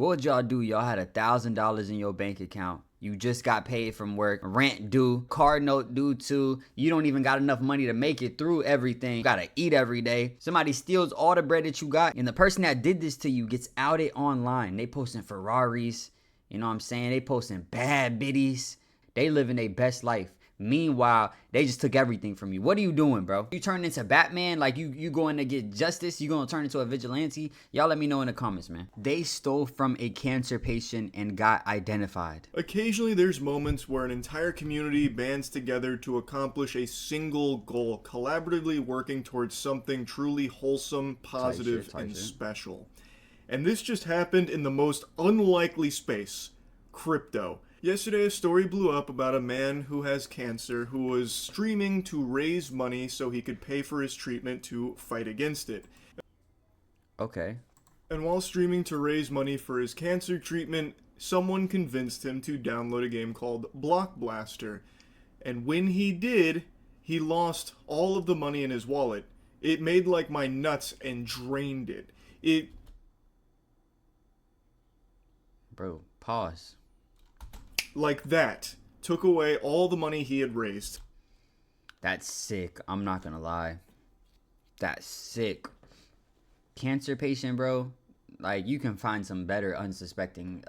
What would y'all do? Y'all had $1,000 in your bank account. You just got paid from work, rent due, car note due too. You don't even got enough money to make it through everything. You gotta eat every day. Somebody steals all the bread that you got, and the person that did this to you gets outed online. They posting Ferraris, you know what I'm saying? They posting bad biddies. They living their best life. Meanwhile, they just took everything from you. What are you doing, bro? You turn into Batman? Like you going to get justice? You going to turn into a vigilante? Y'all let me know in the comments, man. They stole from a cancer patient and got identified. Occasionally there's moments where an entire community bands together to accomplish a single goal, collaboratively working towards something truly wholesome, positive, and special. And this just happened in the most unlikely space, crypto. Yesterday, a story blew up about a man who has cancer who was streaming to raise money so he could pay for his treatment to fight against it. Okay. And while streaming to raise money for his cancer treatment, someone convinced him to download a game called Block Blaster. And when he did, he lost all of the money in his wallet. It made like my nuts and drained it. Bro, pause. Like that, took away all the money he had raised. That's sick. I'm not gonna lie. That's sick. Cancer patient, bro. Like, you can find some better unsuspecting,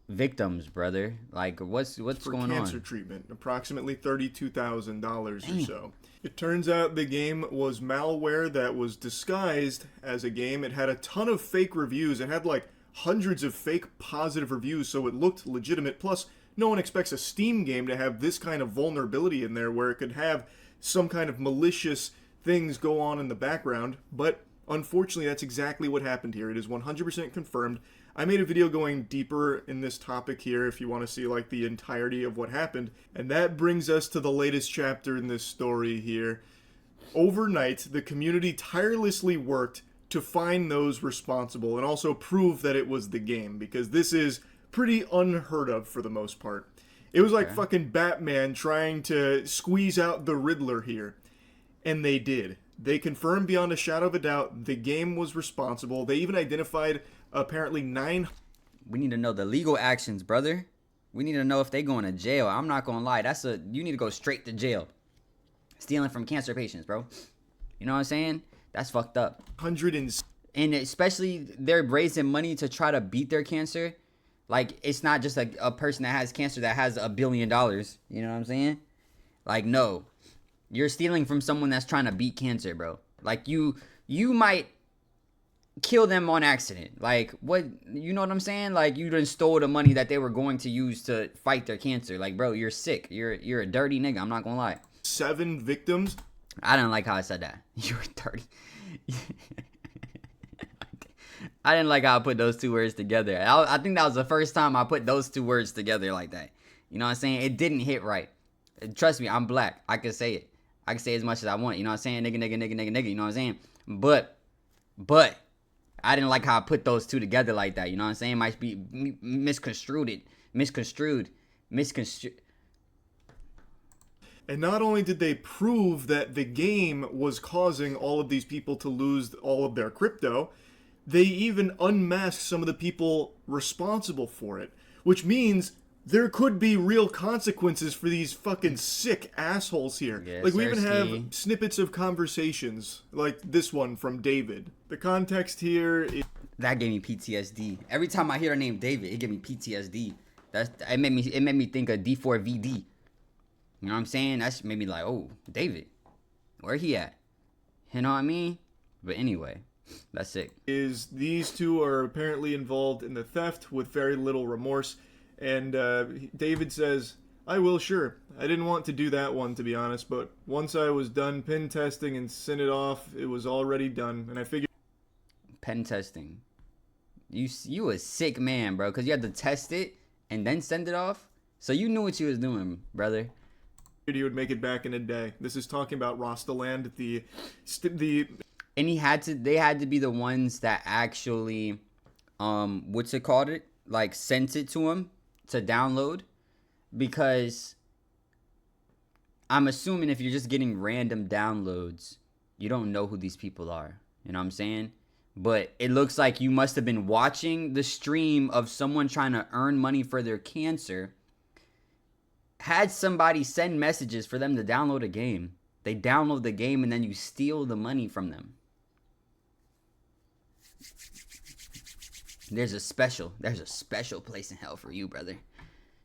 victims, brother. Like, what's going on? For cancer treatment, approximately $32,000 or so. It turns out the game was malware that was disguised as a game. It had a ton of fake reviews. It had like hundreds of fake positive reviews, so it looked legitimate. Plus, no one expects a Steam game to have this kind of vulnerability in there where it could have some kind of malicious things go on in the background. But unfortunately, that's exactly what happened here. It is 100% confirmed. I made a video going deeper in this topic here if you want to see like the entirety of what happened. And that brings us to the latest chapter in this story here. Overnight, the community tirelessly worked to find those responsible and also prove that it was the game, because this is pretty unheard of for the most part. It was like fucking Batman trying to squeeze out the Riddler here. And they did. They confirmed beyond a shadow of a doubt the game was responsible. They even identified apparently 9. We need to know the legal actions, brother. We need to know if they going to jail. I'm not gonna lie. You need to go straight to jail. Stealing from cancer patients, bro. You know what I'm saying? That's fucked up. And especially they're raising money to try to beat their cancer. Like, it's not just a person that has cancer that has $1 billion. You know what I'm saying? Like, no. You're stealing from someone that's trying to beat cancer, bro. Like, you might kill them on accident. Like, what? You know what I'm saying? Like, you done stole the money that they were going to use to fight their cancer. Like, bro, you're sick. You're a dirty nigga. I'm not gonna lie. 7 victims. I didn't like how I said that. You were dirty. I didn't like how I put those two words together. I think that was the first time I put those two words together like that. You know what I'm saying? It didn't hit right. Trust me, I'm black. I can say it. I can say as much as I want. You know what I'm saying? Nigga, nigga, nigga, nigga, nigga. You know what I'm saying? But I didn't like how I put those two together like that. You know what I'm saying? It might be misconstrued. And not only did they prove that the game was causing all of these people to lose all of their crypto, they even unmasked some of the people responsible for it. Which means there could be real consequences for these fucking sick assholes here. Yes, like, we even have snippets of conversations, like this one from David. The context here is... That gave me PTSD. Every time I hear the name David, it gave me PTSD. It made me think of D4VD. You know what I'm saying? That made me like, oh, David, where he at? You know what I mean? But anyway, that's sick. These two are apparently involved in the theft with very little remorse. And David says, I will, sure. I didn't want to do that one, to be honest, but once I was done pen testing and sent it off, it was already done. And I figured... Pen testing. You a sick man, bro, because you had to test it and then send it off? So you knew what you was doing, brother. He would make it back in a day. This is talking about Rostaland, and they had to be the ones that actually, what's it called? Like, sent it to him to download, because I'm assuming if you're just getting random downloads, you don't know who these people are. You know what I'm saying? But it looks like you must have been watching the stream of someone trying to earn money for their cancer. Had somebody send messages for them to download a game. They download the game and then you steal the money from them. There's a special place in hell for you, brother.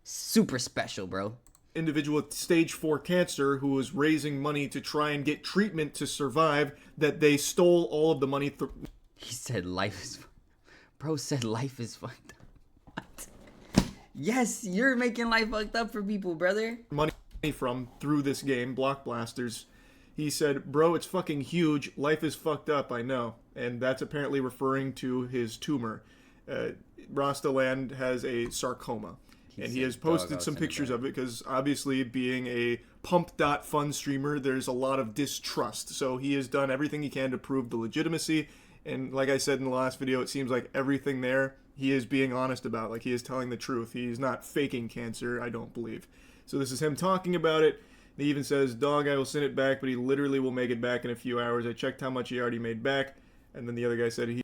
Super special, bro. Individual with stage 4 cancer who was raising money to try and get treatment to survive, that they stole all of the money. He said life is... Bro said life is fucked up. What? Yes, you're making life fucked up for people, brother. Money from through this game, Block Blasters. He said, bro, it's fucking huge. Life is fucked up, I know. And that's apparently referring to his tumor. Rostaland has a sarcoma. And he has posted some pictures of it because obviously being a pump.fun streamer, there's a lot of distrust. So he has done everything he can to prove the legitimacy. And like I said in the last video, it seems like everything there he is being honest about. Like he is telling the truth. He's not faking cancer, I don't believe. So this is him talking about it. He even says, dog, I will send it back, but he literally will make it back in a few hours. I checked how much he already made back. And then the other guy said he...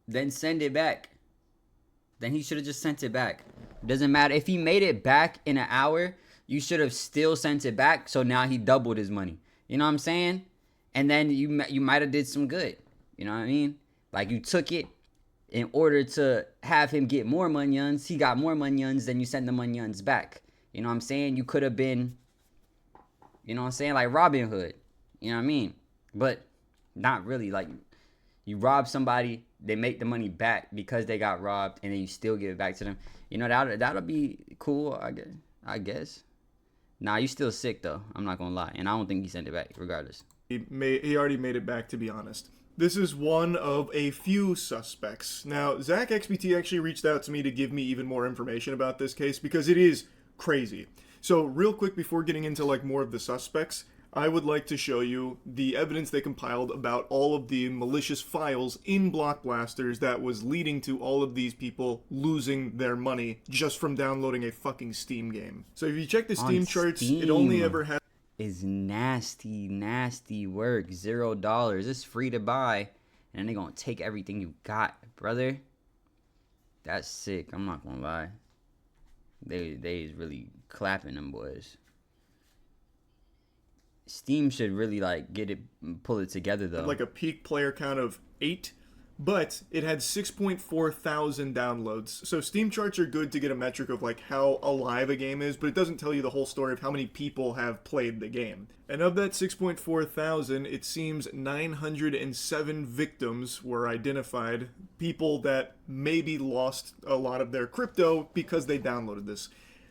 Then send it back. Then he should have just sent it back. Doesn't matter. If he made it back in an hour, you should have still sent it back. So now he doubled his money. You know what I'm saying? And then you might have did some good. You know what I mean? Like you took it in order to have him get more monions. He got more monions, then you send the monions back. You know what I'm saying? You could have been, you know what I'm saying? Like Robin Hood. You know what I mean? But not really. Like you rob somebody, they make the money back because they got robbed, and then you still give it back to them. You know, that'll be cool, I guess. Nah, you still sick, though. I'm not going to lie. And I don't think he sent it back, regardless. He already made it back, to be honest. This is one of a few suspects. Now, Zach XBT actually reached out to me to give me even more information about this case because it is crazy. So, real quick, before getting into, like, more of the suspects, I would like to show you the evidence they compiled about all of the malicious files in Block Blasters that was leading to all of these people losing their money just from downloading a fucking Steam game. So if you check the Steam charts, it only ever has... Is nasty, nasty work. $0. It's free to buy. And they're gonna take everything you got, brother. That's sick. I'm not gonna lie. They is really clapping them boys. Steam should really like pull it together though. Like a peak player count of 8, but it had 6.4 thousand downloads. So Steam charts are good to get a metric of like how alive a game is, but it doesn't tell you the whole story of how many people have played the game. And of that 6.4 thousand, it seems 907 victims were identified, people that maybe lost a lot of their crypto because they downloaded this.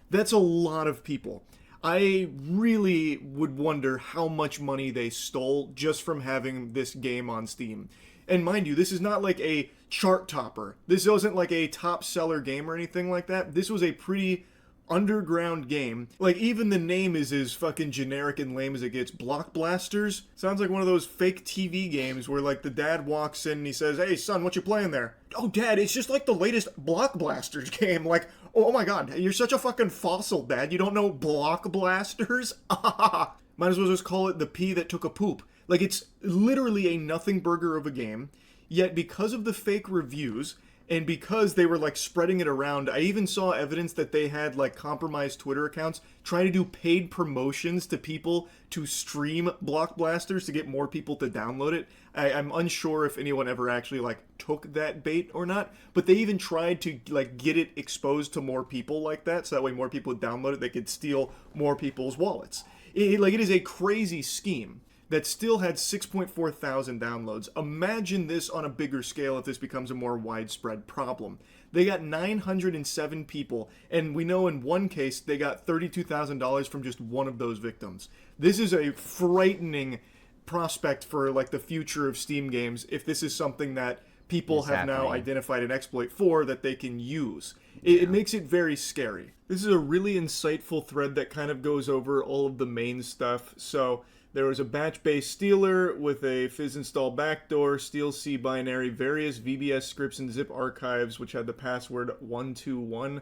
That's a lot of people. I really would wonder how much money they stole just from having this game on Steam. And mind you, this is not like a chart topper. This wasn't like a top seller game or anything like that. This was a pretty underground game. Like, even the name is as fucking generic and lame as it gets. Block Blasters? Sounds like one of those fake TV games where, like, the dad walks in and he says, hey, son, what you playing there? Oh, Dad, it's just like the latest Block Blasters game. Like, oh my god, you're such a fucking fossil, Dad. You don't know Block Blasters? Might as well just call it the pea that took a poop. Like, it's literally a nothing burger of a game. Yet, because of the fake reviews, and because they were, like, spreading it around, I even saw evidence that they had, like, compromised Twitter accounts trying to do paid promotions to people to stream Block Blasters to get more people to download it. I'm unsure if anyone ever actually, like, took that bait or not, but they even tried to, like, get it exposed to more people like that, so that way more people would download it, they could steal more people's wallets. It is a crazy scheme that still had 6.4 thousand downloads. Imagine this on a bigger scale if this becomes a more widespread problem. They got 907 people, and we know in one case they got $32,000 from just one of those victims. This is a frightening prospect for like the future of Steam games if this is something that people have now identified an exploit for that they can use. It makes it very scary. This is a really insightful thread that kind of goes over all of the main stuff. So there was a batch-based stealer with a fizz install backdoor, steal C binary, various VBS scripts and zip archives, which had the password 121.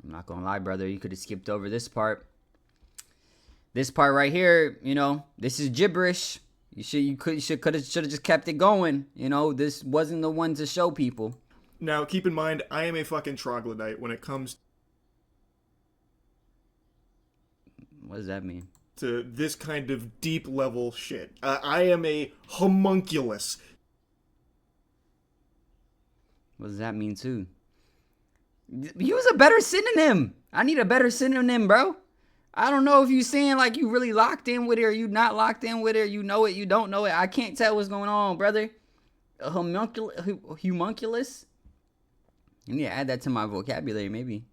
I'm not gonna lie, brother. You could have skipped over this part. This part right here, you know, this is gibberish. You could have should have just kept it going. You know, this wasn't the one to show people. Now, keep in mind, I am a fucking troglodyte when it comes What does that mean? to this kind of deep level shit. I am a homunculus. What does that mean too? Use a better synonym. I need a better synonym, bro. I don't know if you saying like you really locked in with it or you not locked in with it, or you know it, you don't know it. I can't tell what's going on, brother. A homunculus? You need to add that to my vocabulary, maybe.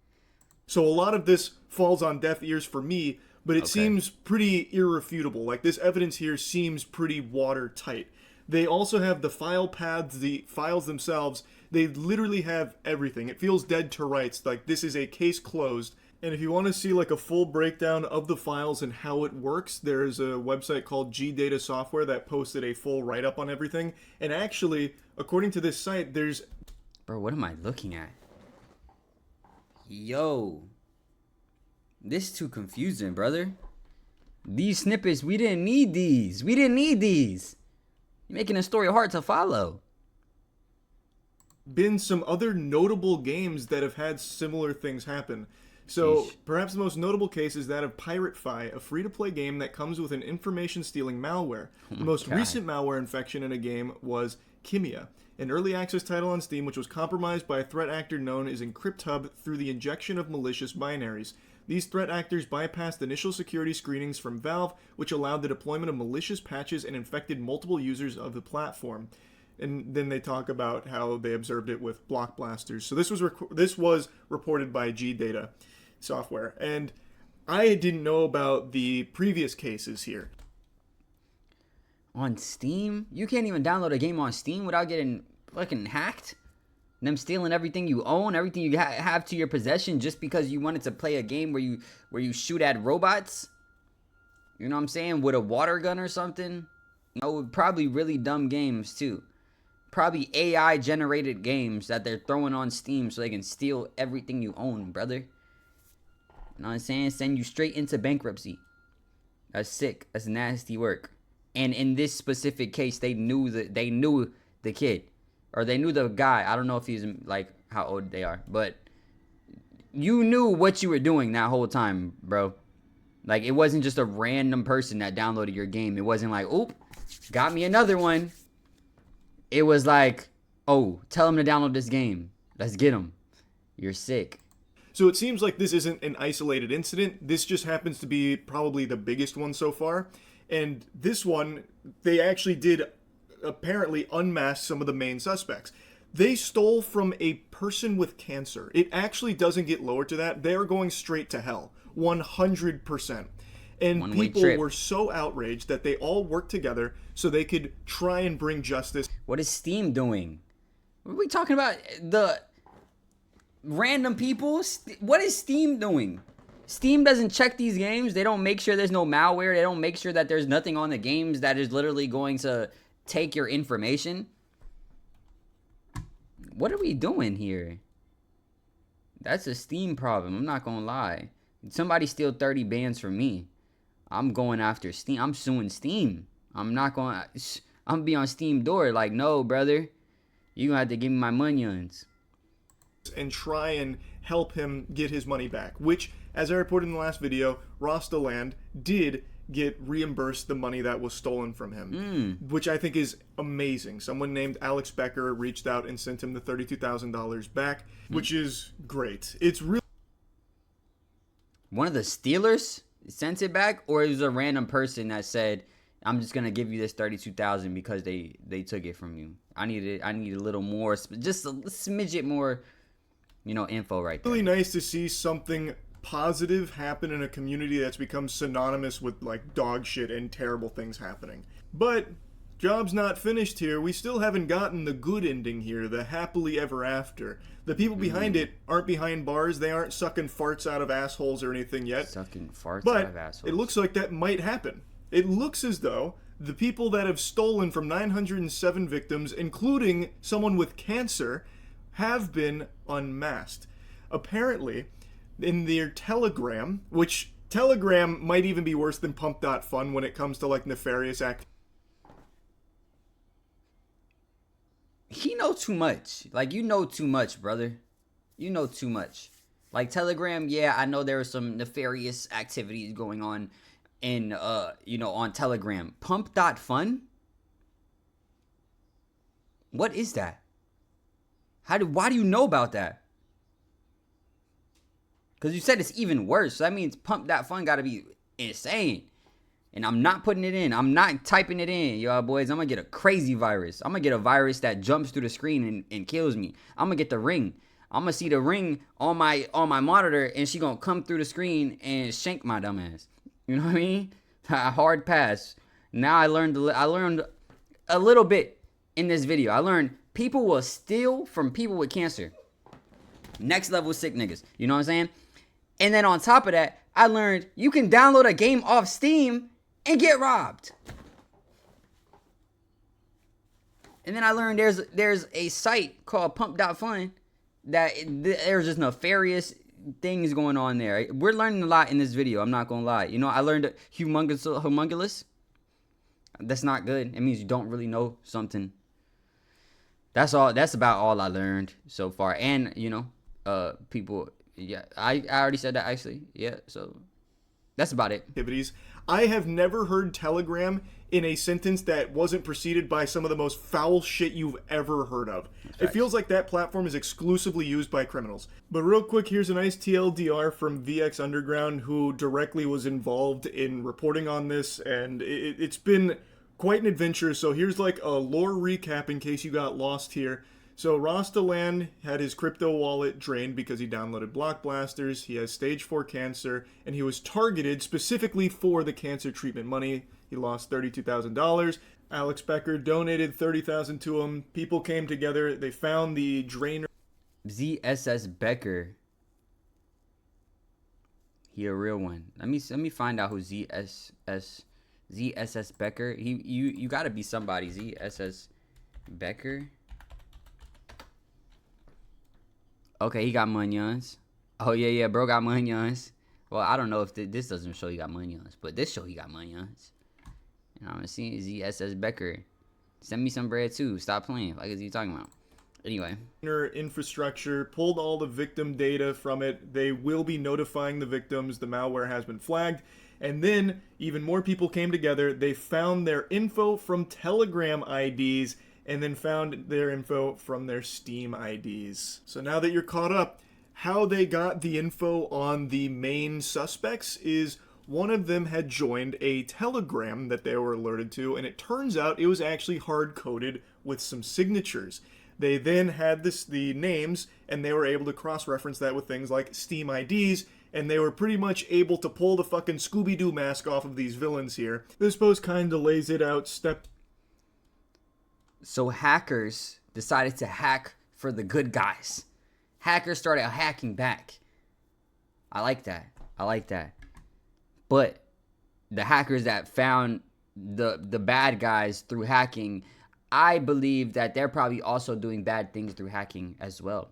So a lot of this falls on deaf ears for me, but it seems pretty irrefutable. Like, this evidence here seems pretty watertight. They also have the file paths, the files themselves. They literally have everything. It feels dead to rights. Like, this is a case closed. And if you want to see like a full breakdown of the files and how it works, there's a website called G Data Software that posted a full write-up on everything. And actually, according to this site, there's... Bro, what am I looking at? Yo. This is too confusing, brother. These snippets, we didn't need these. We didn't need these. You're making a story hard to follow. been some other notable games that have had similar things happen. So, perhaps the most notable case is that of PirateFi, a free-to-play game that comes with an information-stealing malware. The most recent malware infection in a game was Kimia, an early access title on Steam which was compromised by a threat actor known as EncryptHub through the injection of malicious binaries. These threat actors bypassed initial security screenings from Valve, which allowed the deployment of malicious patches and infected multiple users of the platform. And then they talk about how they observed it with block blasters. So this was reported by G Data Software, and I didn't know about the previous cases here. On Steam? You can't even download a game on Steam without getting fucking hacked? Them stealing everything you own, everything you have to your possession just because you wanted to play a game where you shoot at robots? You know what I'm saying? With a water gun or something? You know, probably really dumb games too. Probably AI generated games that they're throwing on Steam so they can steal everything you own, brother. You know what I'm saying? Send you straight into bankruptcy. That's sick. That's nasty work. And in this specific case, they knew the kid. Or they knew the guy. I don't know if he's like how old they are. But you knew what you were doing that whole time, bro. Like, it wasn't just a random person that downloaded your game. It wasn't like, oop, got me another one. It was like, oh, tell him to download this game. Let's get him. You're sick. So it seems like this isn't an isolated incident. This just happens to be probably the biggest one so far. And this one, they actually did apparently unmask some of the main suspects. They stole from a person with cancer. It actually doesn't get lower to that. They're going straight to hell. 100%. And people were so outraged that they all worked together so they could try and bring justice. What is Steam doing? What are we talking about? The random people? What is Steam doing? Steam doesn't check these games. They don't make sure there's no malware. They don't make sure that there's nothing on the games that is literally going to take your information. What are we doing here? That's a Steam problem. I'm not gonna lie. Somebody steal 30 bands from me. I'm going after Steam. I'm suing Steam. I'm gonna be on Steam door like, no, brother. You gonna have to give me my monions. And try and help him get his money back. Which, as I reported in the last video, Rostaland did get reimbursed the money that was stolen from him. Which I think is amazing. Someone named Alex Becker reached out and sent him the $32,000 back. Which is great. It's really... One of the Steelers sent it back, or it was a random person that said, I'm just gonna give you this $32,000 because they took it from you. I need a little more, just a smidget more, info right there. Really nice to see something positive happen in a community that's become synonymous with like dog shit and terrible things happening. But job's not finished here. We still haven't gotten the good ending here, the happily ever after. The people behind it aren't behind bars. They aren't sucking farts out of assholes or anything yet. Sucking farts but out of assholes. It looks like that might happen. It looks as though the people that have stolen from 907 victims, including someone with cancer, have been unmasked. Apparently, in their Telegram, which Telegram might even be worse than Pump.Fun when it comes to like nefarious acts. he know too much. Like, you know too much, brother. You know too much. Like, Telegram, yeah, I know there are some nefarious activities going on in, on Telegram. Pump.fun? What is that? Why do you know about that? Because you said it's even worse. So that means pump.fun got to be insane. And I'm not putting it in. I'm not typing it in, y'all boys. I'm going to get a crazy virus. I'm going to get a virus that jumps through the screen and kills me. I'm going to get the ring. I'm going to see the ring on my monitor, and she going to come through the screen and shank my dumb ass. You know what I mean? A hard pass. Now I learned a little bit in this video. I learned people will steal from people with cancer. Next level sick niggas. You know what I'm saying? And then on top of that, I learned you can download a game off Steam and get robbed. And then I learned there's a site called pump.fun that there's just nefarious things going on there. We're learning a lot in this video. I'm not going to lie. You know, I learned humongous. That's not good. It means you don't really know something. That's all. That's about all I learned so far. And, people, yeah, I already said that actually. Yeah, so that's about it. Activities. I have never heard Telegram in a sentence that wasn't preceded by some of the most foul shit you've ever heard of. It feels like that platform is exclusively used by criminals. But real quick, here's a nice TLDR from VX Underground, who directly was involved in reporting on this, and it's been quite an adventure. So here's like a lore recap in case you got lost here. So Rostalan had his crypto wallet drained because he downloaded block blasters. He has stage 4 cancer, and he was targeted specifically for the cancer treatment money. He lost $32,000. Alex Becker donated $30,000 to him. People came together. They found the drainer. ZSS Becker. He a real one. Let me find out who ZSS Becker. You gotta be somebody. ZSS Becker. Okay, he got monions. Oh, yeah, bro got monions. Well, I don't know if this doesn't show he got monions, but this show he got monions. And I'm seeing ZSS Becker. Send me some bread, too. Stop playing. Like, what are you talking about? Anyway. Infrastructure, pulled all the victim data from it. They will be notifying the victims. The malware has been flagged. And then, even more people came together. They found their info from Telegram IDs, and then found their info from their Steam IDs. So now that you're caught up, how they got the info on the main suspects is one of them had joined a Telegram that they were alerted to, and it turns out it was actually hard-coded with some signatures. They then had the names, and they were able to cross-reference that with things like Steam IDs, and they were pretty much able to pull the fucking Scooby-Doo mask off of these villains here. This post kind of lays it out step. So hackers decided to hack for the good guys. Hackers started hacking back. I like that. But the hackers that found the bad guys through hacking, I believe that they're probably also doing bad things through hacking as well.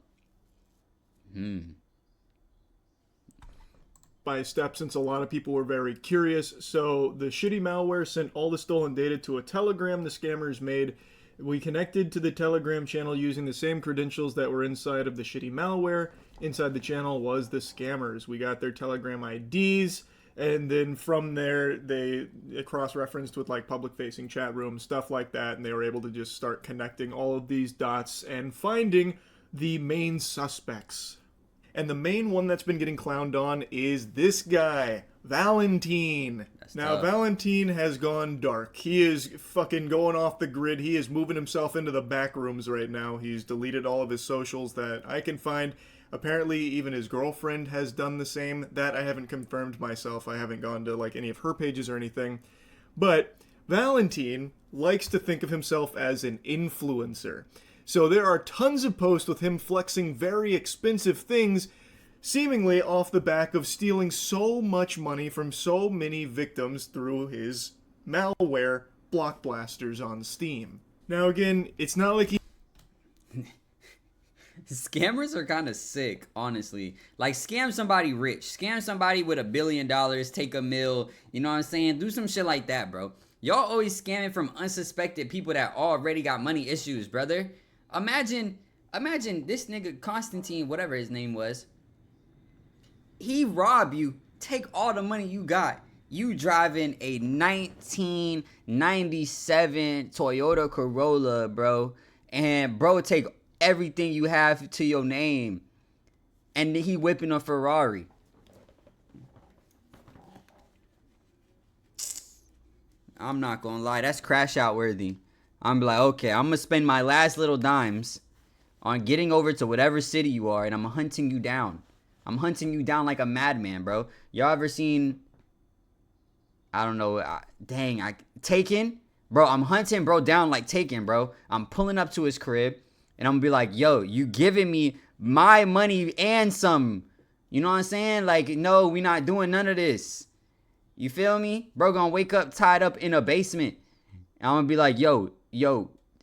By step, since a lot of people were very curious. So the shitty malware sent all the stolen data to a Telegram the scammers made. We connected to the Telegram channel using the same credentials that were inside of the shitty malware. Inside the channel was the scammers. We got their Telegram IDs, and then from there they cross-referenced with like public-facing chat rooms, stuff like that, and they were able to just start connecting all of these dots and finding the main suspects. And the main one that's been getting clowned on is this guy, Valentine. Now, Valentine has gone dark. He is fucking going off the grid. He is moving himself into the back rooms right now. He's deleted all of his socials that I can find. Apparently, even his girlfriend has done the same. That I haven't confirmed myself. I haven't gone to like any of her pages or anything. But Valentine likes to think of himself as an influencer. So there are tons of posts with him flexing very expensive things, seemingly off the back of stealing so much money from so many victims through his malware block blasters on Steam. Now again, it's not like he... Scammers are kind of sick, honestly. Like, scam somebody rich. Scam somebody with $1 billion, take $1 million. You know what I'm saying? Do some shit like that, bro. Y'all always scamming from unsuspected people that already got money issues, brother. Imagine this nigga Constantine, whatever his name was. He rob you, take all the money you got. You driving a 1997 Toyota Corolla, bro. And bro take everything you have to your name. And he whipping a Ferrari. I'm not gonna lie, that's crash out worthy. I'm like, okay, I'm gonna spend my last little dimes on getting over to whatever city you are, and I'm hunting you down. I'm hunting you down like a madman, bro. Y'all ever seen, I don't know, Taken? Bro, I'm hunting bro down like Taken, bro. I'm pulling up to his crib, and I'm gonna be like, yo, you giving me my money and some. You know what I'm saying? Like, no, we not doing none of this. You feel me? Bro gonna wake up tied up in a basement. And I'm gonna be like, yo,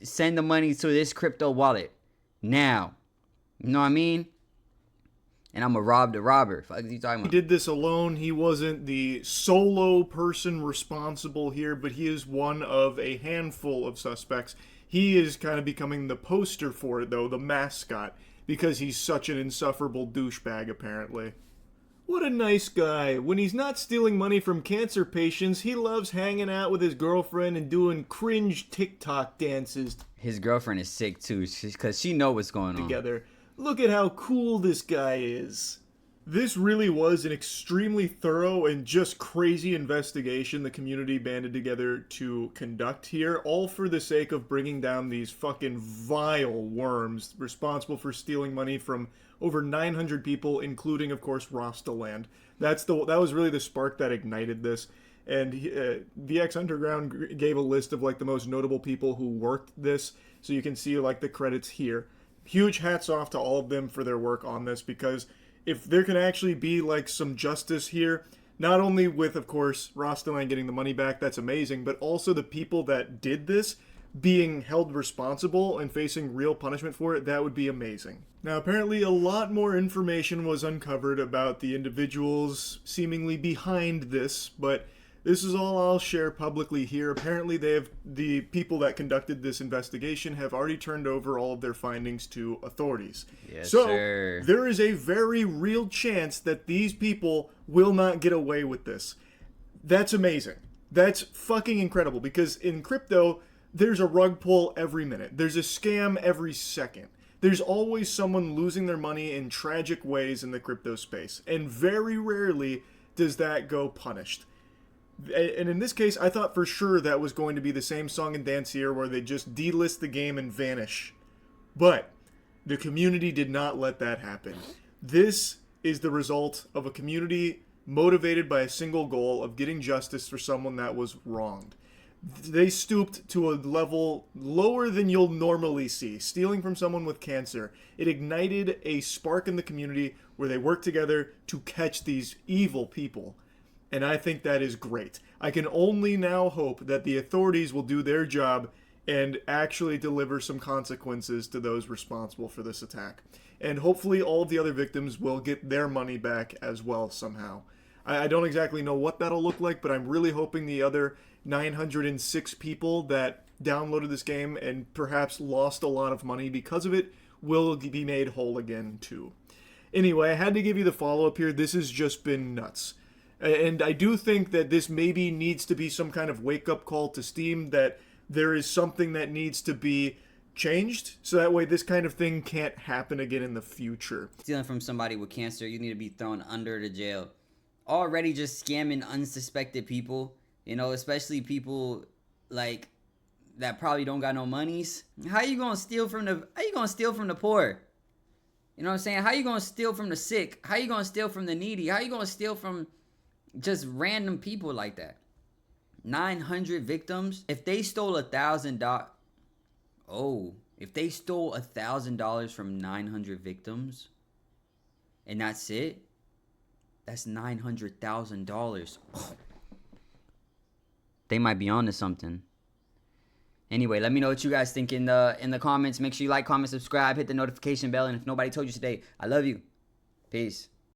send the money to this crypto wallet. Now. You know what I mean? And I'm gonna rob the robber. Fuck is you talking about? He did this alone. He wasn't the solo person responsible here, but he is one of a handful of suspects. He is kind of becoming the poster for it, though, the mascot, because he's such an insufferable douchebag, apparently. What a nice guy. When he's not stealing money from cancer patients, he loves hanging out with his girlfriend and doing cringe TikTok dances. His girlfriend is sick too, because she know what's going on. Together. Look at how cool this guy is. This really was an extremely thorough and just crazy investigation the community banded together to conduct here, all for the sake of bringing down these fucking vile worms responsible for stealing money from over 900 people, including, of course, Rostaland. That was really the spark that ignited this. And VX Underground gave a list of like the most notable people who worked this, so you can see like the credits here. Huge hats off to all of them for their work on this, because if there can actually be like some justice here, not only with, of course, Rostaland getting the money back, that's amazing, but also the people that did this being held responsible and facing real punishment for it, that would be amazing. Now, apparently a lot more information was uncovered about the individuals seemingly behind this, but this is all I'll share publicly here. Apparently the people that conducted this investigation have already turned over all of their findings to authorities. Yes, so, sir. There is a very real chance that these people will not get away with this. That's amazing. That's fucking incredible, because in crypto, there's a rug pull every minute. There's a scam every second. There's always someone losing their money in tragic ways in the crypto space, and very rarely does that go punished. And in this case, I thought for sure that was going to be the same song and dance here, where they just delist the game and vanish. But the community did not let that happen. This is the result of a community motivated by a single goal of getting justice for someone that was wronged. They stooped to a level lower than you'll normally see. Stealing from someone with cancer. It ignited a spark in the community where they worked together to catch these evil people. And I think that is great. I can only now hope that the authorities will do their job and actually deliver some consequences to those responsible for this attack. And hopefully all of the other victims will get their money back as well somehow. I don't exactly know what that'll look like, but I'm really hoping the other 906 people that downloaded this game and perhaps lost a lot of money because of it will be made whole again too. Anyway, I had to give you the follow-up here. This has just been nuts. And I do think that this maybe needs to be some kind of wake-up call to Steam, that there is something that needs to be changed, so that way this kind of thing can't happen again in the future. Stealing from somebody with cancer, you need to be thrown under the jail. Already just scamming unsuspected people, you know, especially people like that probably don't got no monies. How you gonna steal from the poor? You know what I'm saying? How you gonna steal from the sick? How you gonna steal from the needy? How you gonna steal from just random people like that? 900 victims. If they stole $1,000, if they stole $1,000 from 900 victims, and that's it, that's $900,000. They might be onto something. Anyway, let me know what you guys think in the comments. Make sure you like, comment, subscribe, hit the notification bell, and if nobody told you today, I love you. Peace.